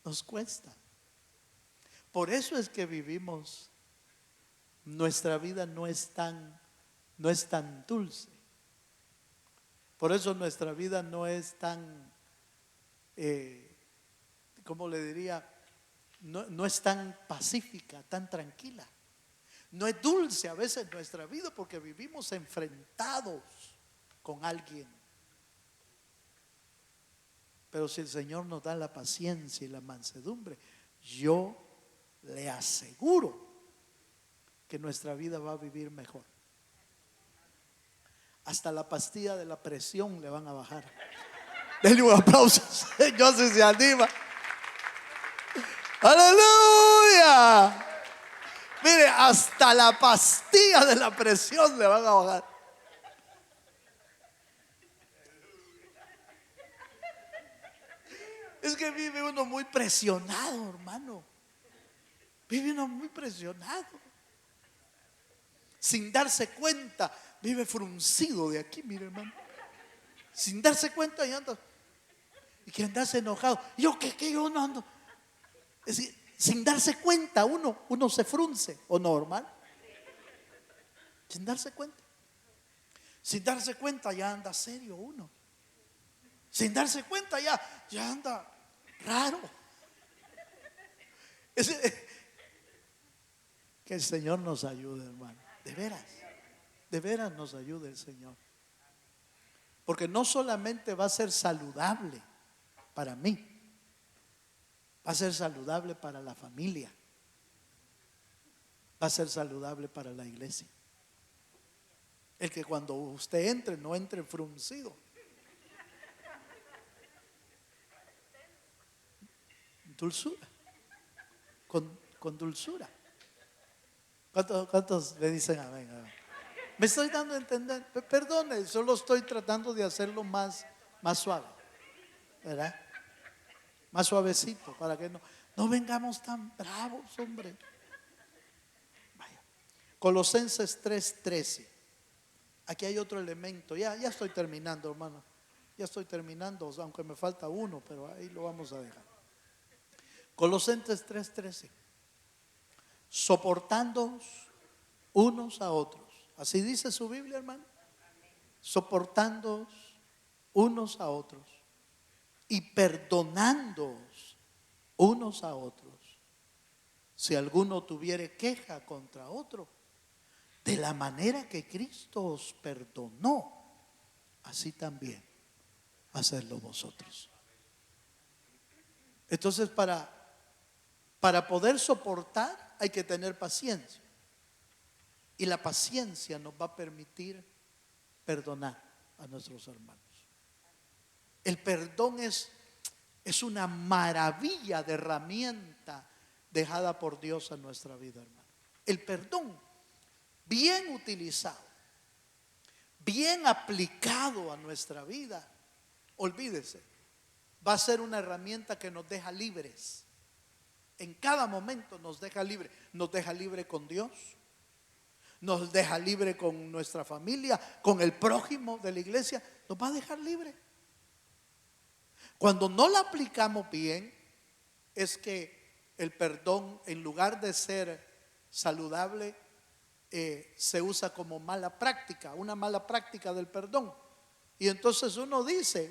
Nos cuesta. Por eso es que vivimos. Nuestra vida no es tan dulce. Por eso nuestra vida no es tan, ¿cómo le diría? No es tan pacífica, tan tranquila. No es dulce a veces nuestra vida porque vivimos enfrentados con alguien. Pero si el Señor nos da la paciencia y la mansedumbre, yo le aseguro que nuestra vida va a vivir mejor. Hasta la pastilla de la presión le van a bajar. Denle un aplauso, Señor, si se anima. ¡Aleluya! Mire, hasta la pastilla de la presión le van a bajar. Es que vive uno muy presionado, hermano. Vive uno muy presionado. Sin darse cuenta, vive fruncido de aquí, mire, hermano. Sin darse cuenta, ya anda. Y que andarse enojado. Yo yo no ando. Es decir, sin darse cuenta, uno se frunce, ¿o no, hermano? Sin darse cuenta. Sin darse cuenta, ya anda serio uno. Sin darse cuenta, ya anda raro. Que el Señor nos ayude, hermano. De veras nos ayude el Señor. Porque no solamente va a ser saludable para mí, va a ser saludable para la familia, va a ser saludable para la iglesia. El que cuando usted entre, no entre fruncido. Dulzura. Con dulzura. ¿Cuántos le dicen amén? Me estoy dando a entender. Perdone, solo estoy tratando de hacerlo más suave, ¿verdad? Más suavecito, para que no vengamos tan bravos, hombre. Vaya. Colosenses 3:13. Aquí hay otro elemento. Ya estoy terminando, hermano. Ya estoy terminando, aunque me falta uno, pero ahí lo vamos a dejar. Colosenses 3:13. Soportándoos unos a otros. Así dice su Biblia, hermano. Soportándoos unos a otros y perdonándoos unos a otros, si alguno tuviere queja contra otro, de la manera que Cristo os perdonó, así también hacedlo vosotros. Entonces, para poder soportar hay que tener paciencia. Y la paciencia nos va a permitir perdonar a nuestros hermanos. El perdón es una maravilla de herramienta dejada por Dios en nuestra vida, hermano. El perdón, bien utilizado, bien aplicado a nuestra vida, olvídese, va a ser una herramienta que nos deja libres. En cada momento nos deja libre. Nos deja libre con Dios, nos deja libre con nuestra familia, con el prójimo de la iglesia, nos va a dejar libre. Cuando no la aplicamos bien, es que el perdón, en lugar de ser saludable, se usa como mala práctica, una mala práctica del perdón. Y entonces uno dice,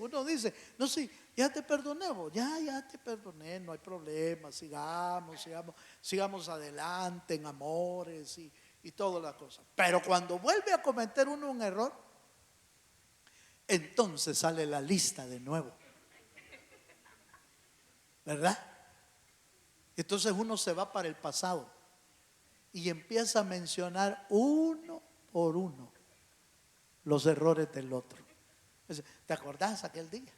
no, sí, ya te perdoné, ya te perdoné, no hay problema, sigamos adelante en amores y todas las cosas. Pero cuando vuelve a cometer uno un error, entonces sale la lista de nuevo, ¿verdad? Entonces uno se va para el pasado y empieza a mencionar uno por uno los errores del otro. ¿Te acordás aquel día?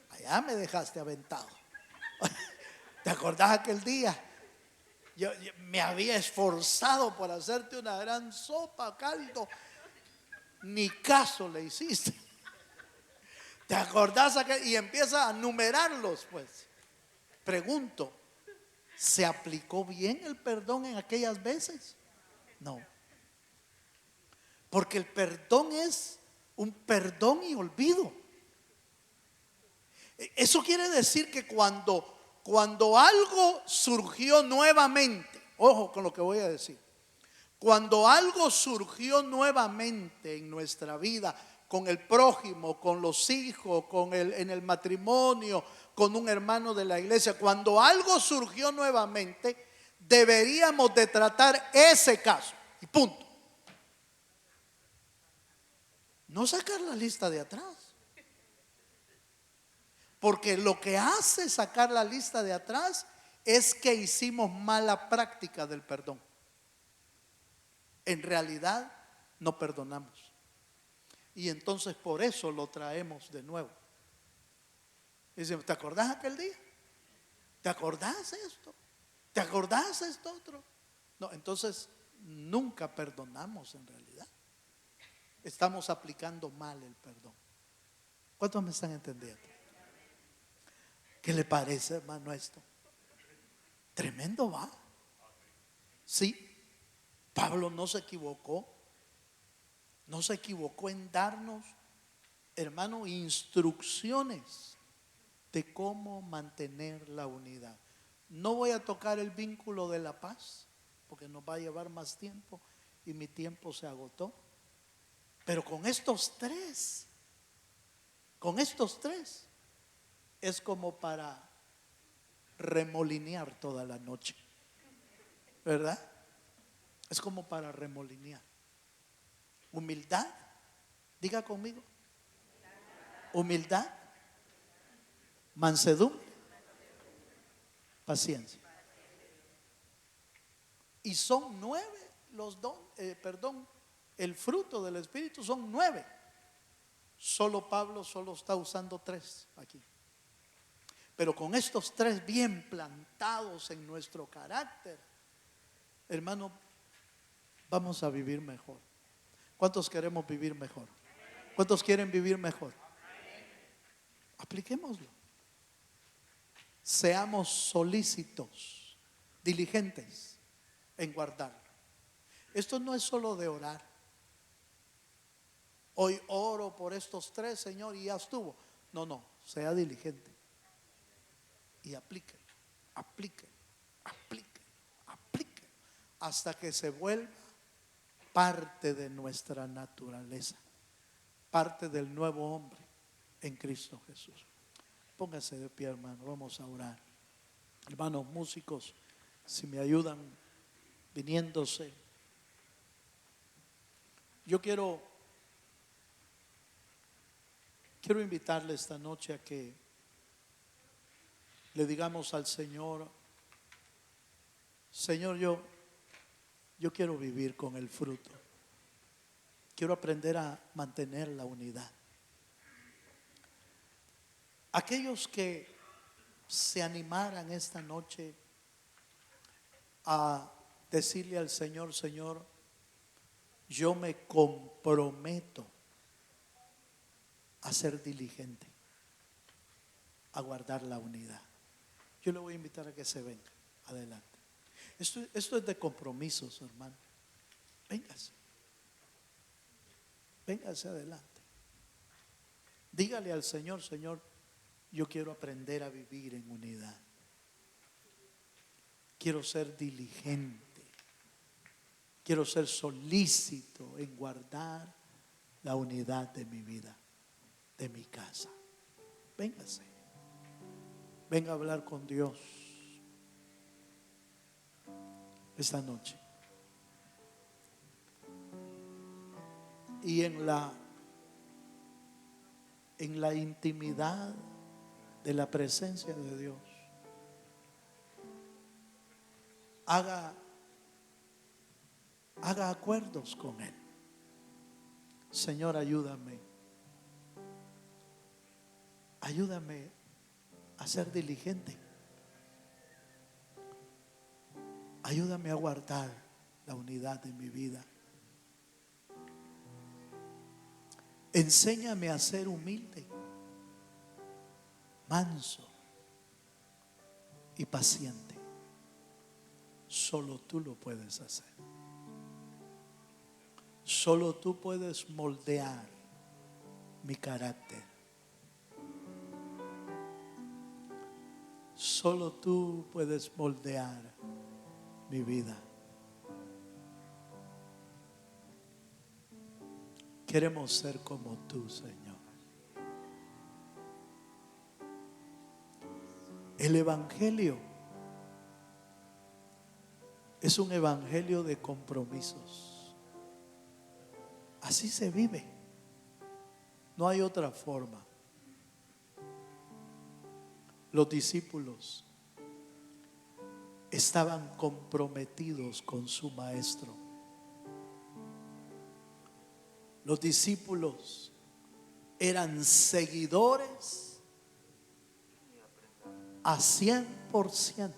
Allá me dejaste aventado. ¿Te acordás aquel día? Yo me había esforzado por hacerte una gran sopa, caldo. Ni caso le hiciste. ¿Te acordás aquel? Y empieza a numerarlos, pues. Pregunto, ¿se aplicó bien el perdón en aquellas veces? No. Porque el perdón es un perdón y olvido. Eso quiere decir que cuando algo surgió nuevamente, ojo con lo que voy a decir, cuando algo surgió nuevamente en nuestra vida, con el prójimo, con los hijos, en el matrimonio, con un hermano de la iglesia, cuando algo surgió nuevamente, deberíamos de tratar ese caso y punto. No sacar la lista de atrás. Porque lo que hace sacar la lista de atrás es que hicimos mala práctica del perdón. En realidad no perdonamos. Y entonces por eso lo traemos de nuevo. Dice, ¿te acordás aquel día? ¿Te acordás esto? ¿Te acordás esto otro? No, entonces nunca perdonamos en realidad. Estamos aplicando mal el perdón. ¿Cuántos me están entendiendo? ¿Qué le parece, hermano, esto? Tremendo, va. Sí, Pablo no se equivocó. No se equivocó en darnos, hermano, instrucciones de cómo mantener la unidad. No voy a tocar el vínculo de la paz, porque nos va a llevar más tiempo y mi tiempo se agotó. Pero con estos tres es como para remolinear toda la noche, ¿verdad? Es como para remolinear. Humildad, diga conmigo. Humildad, mansedumbre, paciencia. Y son 9 los el fruto del Espíritu son 9. Pablo está usando 3 aquí. Pero con estos 3 bien plantados en nuestro carácter, hermano, vamos a vivir mejor. ¿Cuántos queremos vivir mejor? ¿Cuántos quieren vivir mejor? Apliquémoslo. Seamos solícitos, diligentes en guardarlo. Esto no es solo de orar. Hoy oro por estos 3, Señor, y ya estuvo. No, no, sea diligente y aplique, aplique, aplique, aplique, hasta que se vuelva parte de nuestra naturaleza, parte del nuevo hombre en Cristo Jesús. Póngase de pie, hermano, vamos a orar. Hermanos músicos, si me ayudan viniéndose. Yo quiero invitarle esta noche a que le digamos al Señor: Señor, yo quiero vivir con el fruto. Quiero aprender a mantener la unidad. Aquellos que se animaran esta noche a decirle al Señor: Señor, yo me comprometo a ser diligente, a guardar la unidad. Yo le voy a invitar a que se venga adelante. Esto es de compromisos, hermano. Véngase adelante. Dígale al Señor: Señor, yo quiero aprender a vivir en unidad. Quiero ser diligente. Quiero ser solícito en guardar la unidad de mi vida, de mi casa. Véngase. Venga a hablar con Dios esta noche. Y en la intimidad de la presencia de Dios, haga acuerdos con Él. Señor, ayúdame a ser diligente. Ayúdame a guardar la unidad de mi vida. Enséñame a ser humilde, manso y paciente. Solo tú lo puedes hacer. Solo tú puedes moldear mi carácter. Solo tú puedes moldear mi vida. Queremos ser como tú, Señor. El evangelio es un evangelio de compromisos. Así se vive. No hay otra forma. Los discípulos estaban comprometidos con su maestro. Los discípulos eran seguidores a 100%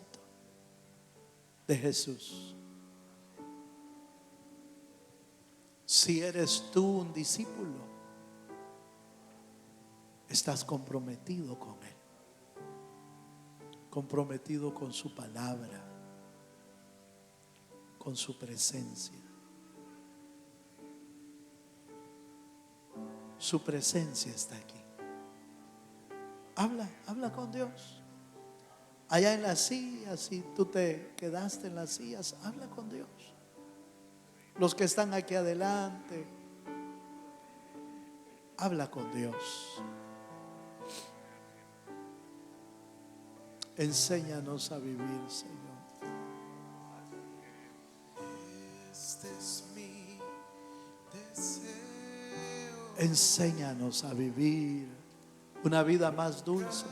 de Jesús. Si eres tú un discípulo, estás comprometido con Él, comprometido con su palabra, con su presencia. Su presencia está aquí. Habla con Dios. Allá en las sillas, si tú te quedaste en las sillas, habla con Dios. Los que están aquí adelante, habla con Dios. Enséñanos a vivir, Señor. Este es mi deseo. Enséñanos a vivir una vida más dulce,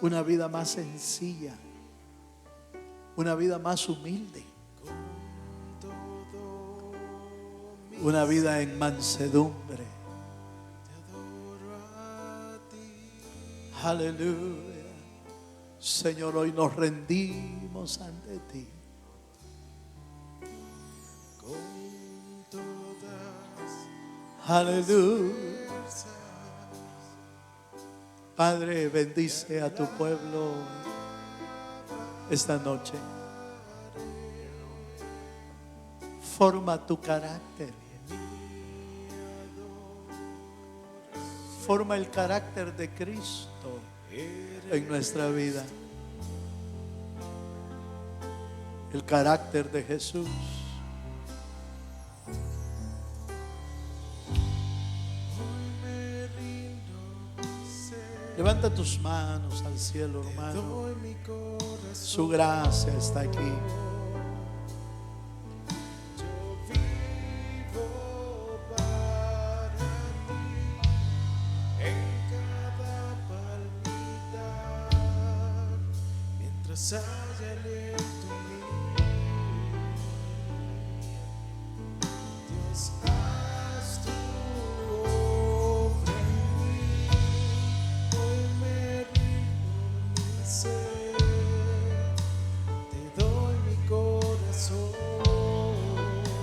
una vida más sencilla, una vida más humilde, una vida en mansedumbre. Aleluya. Señor, hoy nos rendimos ante ti. Aleluya. Padre, bendice a tu pueblo esta noche. Forma tu carácter. Forma el carácter de Cristo en nuestra vida. El carácter de Jesús. Levanta tus manos al cielo, hermano. Su gracia está aquí.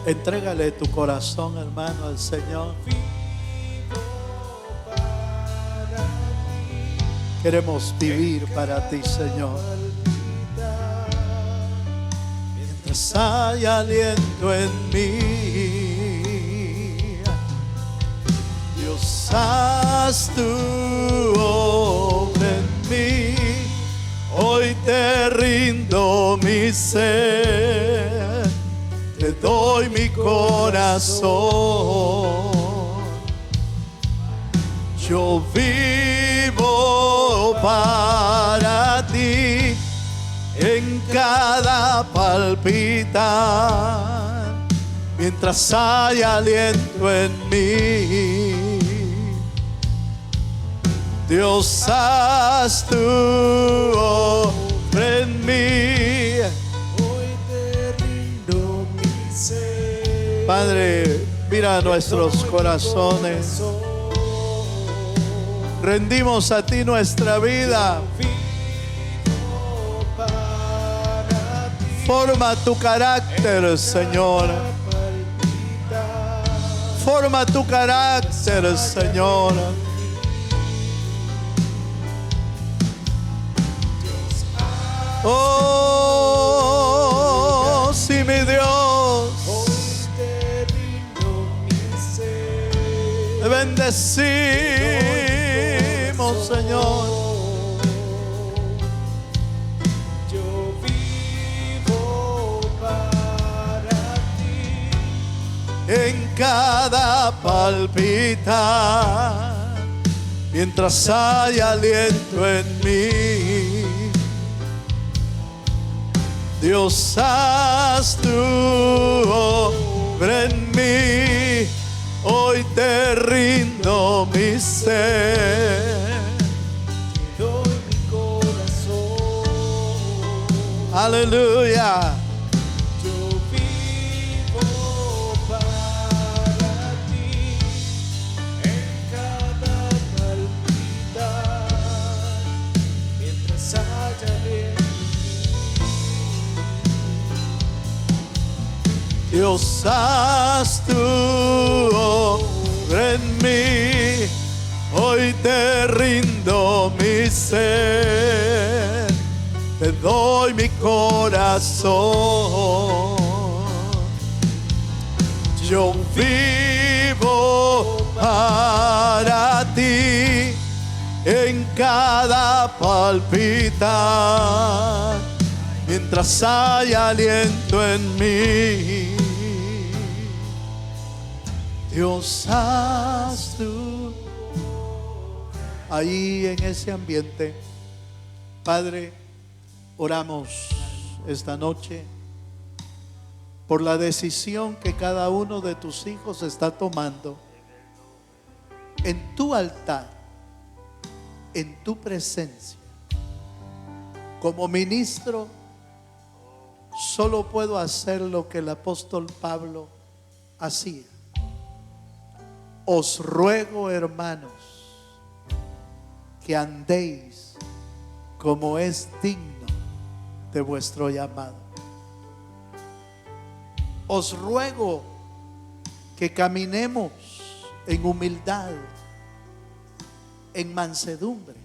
Entrégale tu corazón, hermano, al Señor. Queremos vivir para ti, Señor. Mientras haya aliento en mí, Dios, haz tu obra en mí. Hoy te rindo mi ser. Te doy mi corazón. Yo vivo para ti en cada palpitar. Mientras haya aliento en mí, Dios, haz tu obra en mí. Padre, mira nuestros corazones. Rendimos a ti nuestra vida. Forma tu carácter, Señor. Forma tu carácter, Señor. Oh, sí, mi Dios. Te bendecimos, Señor. Yo vivo para ti en cada palpitar. Mientras haya aliento en mí, Dios, haz tu obra en mí. Hoy te rindo mi ser. Te doy mi corazón. Aleluya. Yo vivo para ti en cada palpitar. Mientras haya aliento. Dios, haz tu obra en mí. Hoy te rindo mi ser. Te doy mi corazón. Yo vivo para ti en cada palpitar. Mientras haya aliento en mí, Dios, haz tú. Ahí en ese ambiente, Padre, oramos esta noche por la decisión que cada uno de tus hijos está tomando en tu altar, en tu presencia. Como ministro, solo puedo hacer lo que el apóstol Pablo hacía. Os ruego, hermanos, que andéis como es digno de vuestro llamado. Os ruego que caminemos en humildad, en mansedumbre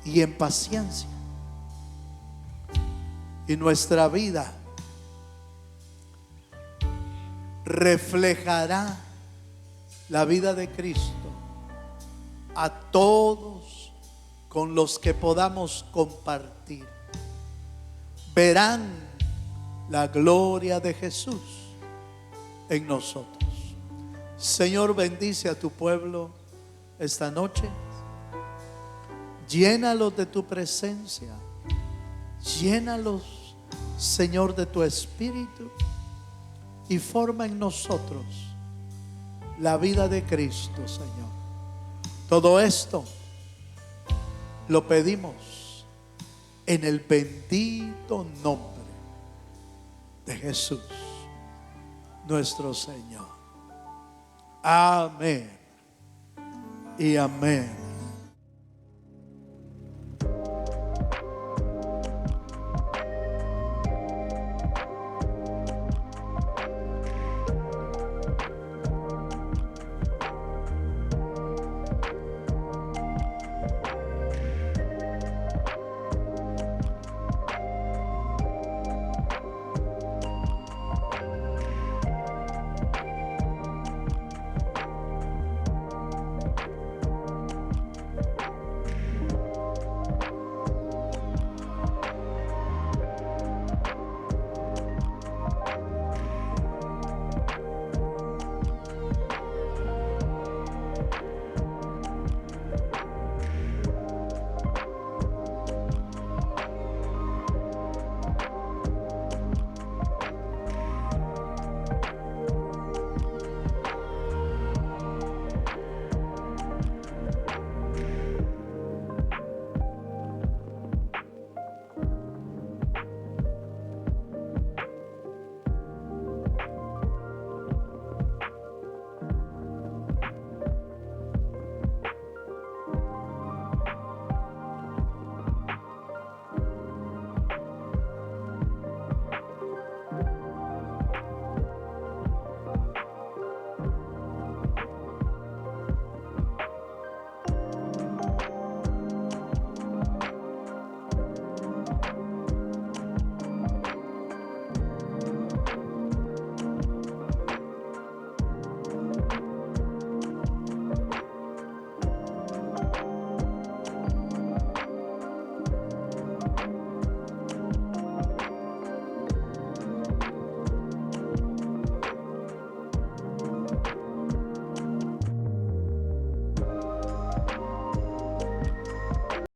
y en paciencia. Y nuestra vida reflejará la vida de Cristo a todos con los que podamos compartir. Verán la gloria de Jesús en nosotros. Señor, bendice a tu pueblo esta noche. Llénalos de tu presencia. Llénalos, Señor, de tu espíritu, y forma en nosotros la vida de Cristo, Señor. Todo esto lo pedimos en el bendito nombre de Jesús, nuestro Señor. Amén y amén.